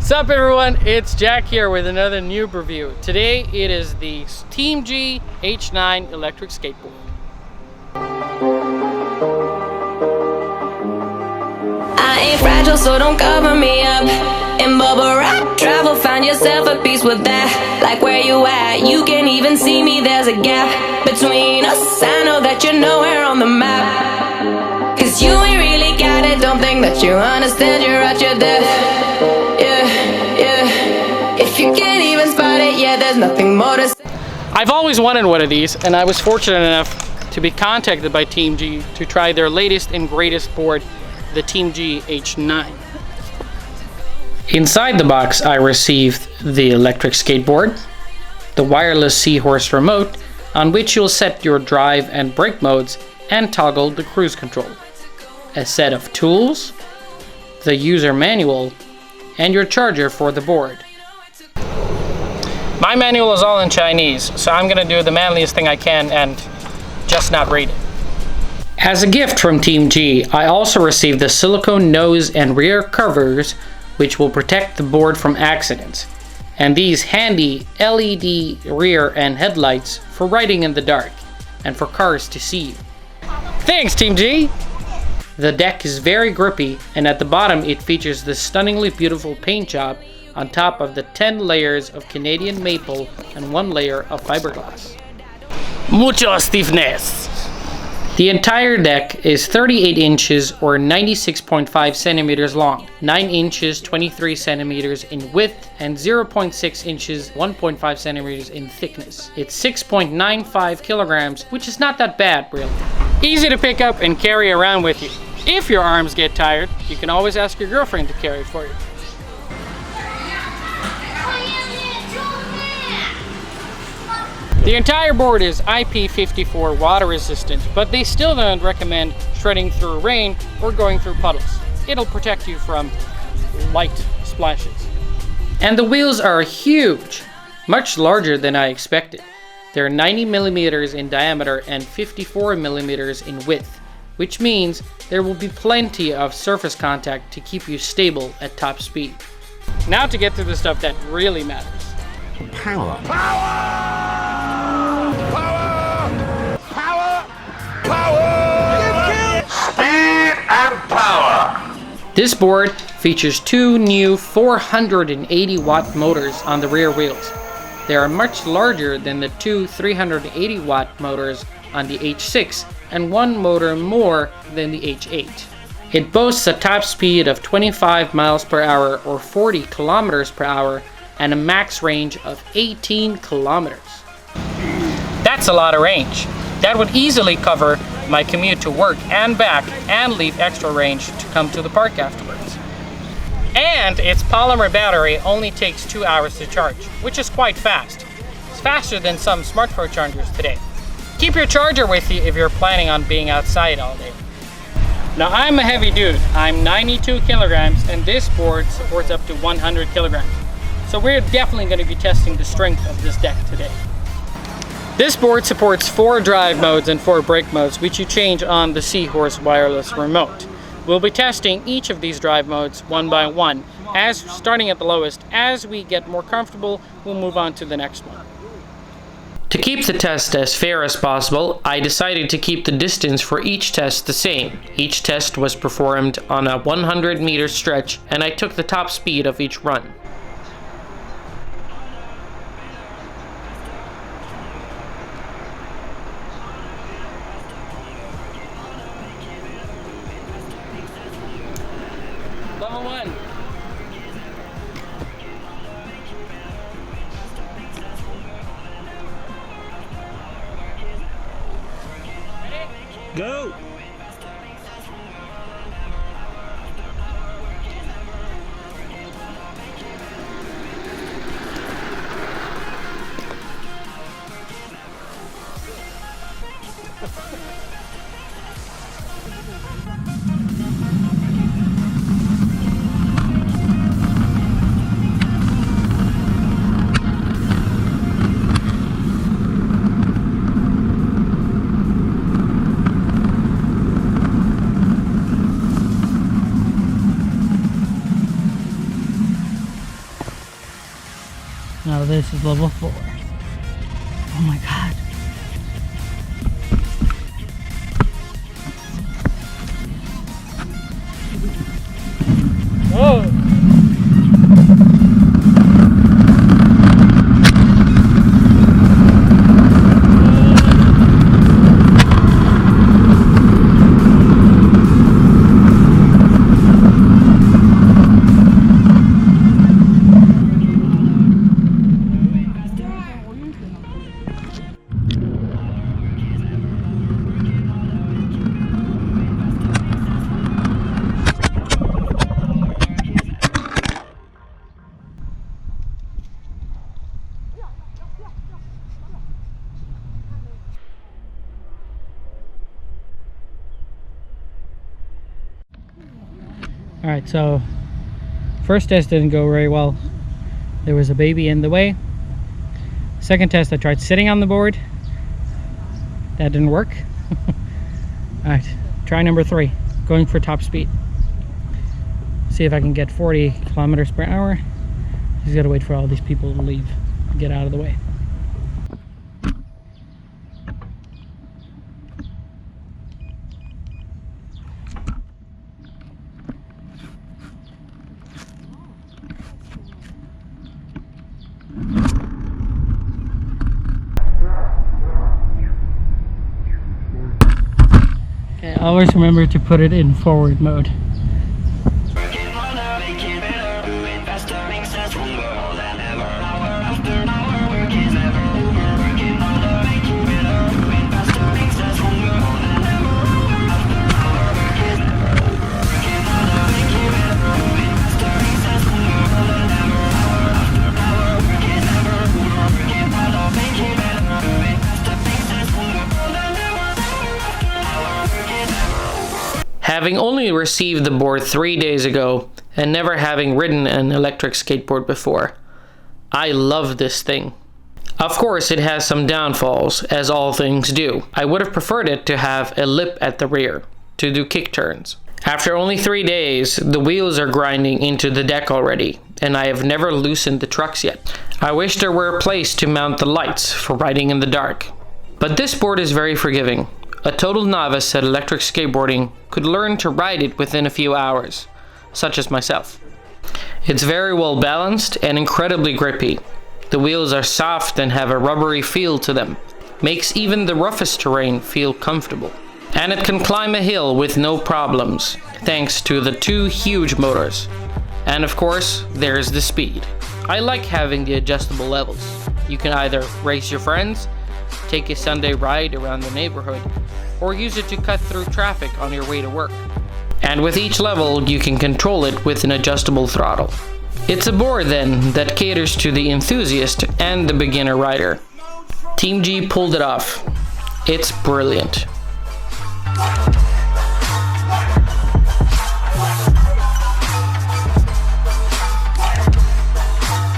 What's up everyone, it's Jack here with another noob review. Today it is the TeamGee H9 Electric Skateboard. I ain't fragile, so don't cover me up. In bubble wrap travel, find yourself a piece with that. Like where you at, you can even see me, there's a gap between us. I know that you're nowhere on the map, cause you ain't really got it. Don't think that you understand, you're at your depth. If you can't even spot it, yeah, there's nothing more to say. I've always wanted one of these, and I was fortunate enough to be contacted by TeamGee to try their latest and greatest board, the TeamGee H9. Inside the box, I received the electric skateboard, the wireless Seahorse remote, on which you'll set your drive and brake modes and toggle the cruise control, a set of tools, the user manual, and your charger for the board. My manual is all in Chinese, so I'm gonna do the manliest thing I can and just not read it. As a gift from TeamGee, I also received the silicone nose and rear covers, which will protect the board from accidents, and these handy LED rear and headlights for riding in the dark and for cars to see you. Thanks TeamGee! The deck is very grippy, and at the bottom it features the stunningly beautiful paint job on top of the 10 layers of Canadian maple and 1 layer of fiberglass. Mucho stiffness! The entire deck is 38 inches or 96.5 centimeters long, 9 inches 23 centimeters in width, and 0.6 inches 1.5 centimeters in thickness. It's 6.95 kilograms, which is not that bad really. Easy to pick up and carry around with you. If your arms get tired, you can always ask your girlfriend to carry it for you. The entire board is IP54 water resistant, but they still don't recommend shredding through rain or going through puddles. It'll protect you from light splashes. And the wheels are huge, much larger than I expected. They're 90 millimeters in diameter and 54 millimeters in width, which means there will be plenty of surface contact to keep you stable at top speed. Now to get to the stuff that really matters. Power! Power! Power! Power! Power! Speed and power! This board features 2 new 480 watt motors on the rear wheels. They are much larger than the 2 380 watt motors on the H6 and 1 motor more than the H8. It boasts a top speed of 25 miles per hour or 40 kilometers per hour and a max range of 18 kilometers. That's a lot of range. That would easily cover my commute to work and back and leave extra range to come to the park afterwards. And its polymer battery only takes 2 hours to charge, which is quite fast. It's faster than some smartphone chargers today. Keep your charger with you if you're planning on being outside all day. Now I'm a heavy dude. I'm 92 kilograms and this board supports up to 100 kilograms. So we're definitely going to be testing the strength of this deck today. This board supports 4 drive modes and 4 brake modes, which you change on the Seahorse wireless remote. We'll be testing each of these drive modes one by one, starting at the lowest. As we get more comfortable, we'll move on to the next one. To keep the test as fair as possible, I decided to keep the distance for each test the same. Each test was performed on a 100-meter stretch, and I took the top speed of each run. Level 1. Go! Now this is level 4. Oh my god. Whoa! Alright, so first test didn't go very well. There was a baby in the way. Second test I tried sitting on the board. That didn't work. Alright, try number 3. Going for top speed. See if I can get 40 kilometers per hour. Just gotta wait for all these people to leave. Get out of the way. Okay, always remember to put it in forward mode. Having only received the board 3 days ago and never having ridden an electric skateboard before, I love this thing. Of course, it has some downfalls, as all things do. I would have preferred it to have a lip at the rear to do kick turns. After only 3 days, the wheels are grinding into the deck already, and I have never loosened the trucks yet. I wish there were a place to mount the lights for riding in the dark. But this board is very forgiving. A total novice at electric skateboarding could learn to ride it within a few hours, such as myself. It's very well balanced and incredibly grippy. The wheels are soft and have a rubbery feel to them. Makes even the roughest terrain feel comfortable. And it can climb a hill with no problems, thanks to the 2 huge motors. And of course, there's the speed. I like having the adjustable levels. You can either race your friends, take a Sunday ride around the neighborhood, or use it to cut through traffic on your way to work. And with each level, you can control it with an adjustable throttle. It's a board then that caters to the enthusiast and the beginner rider. TeamGee pulled it off. It's brilliant.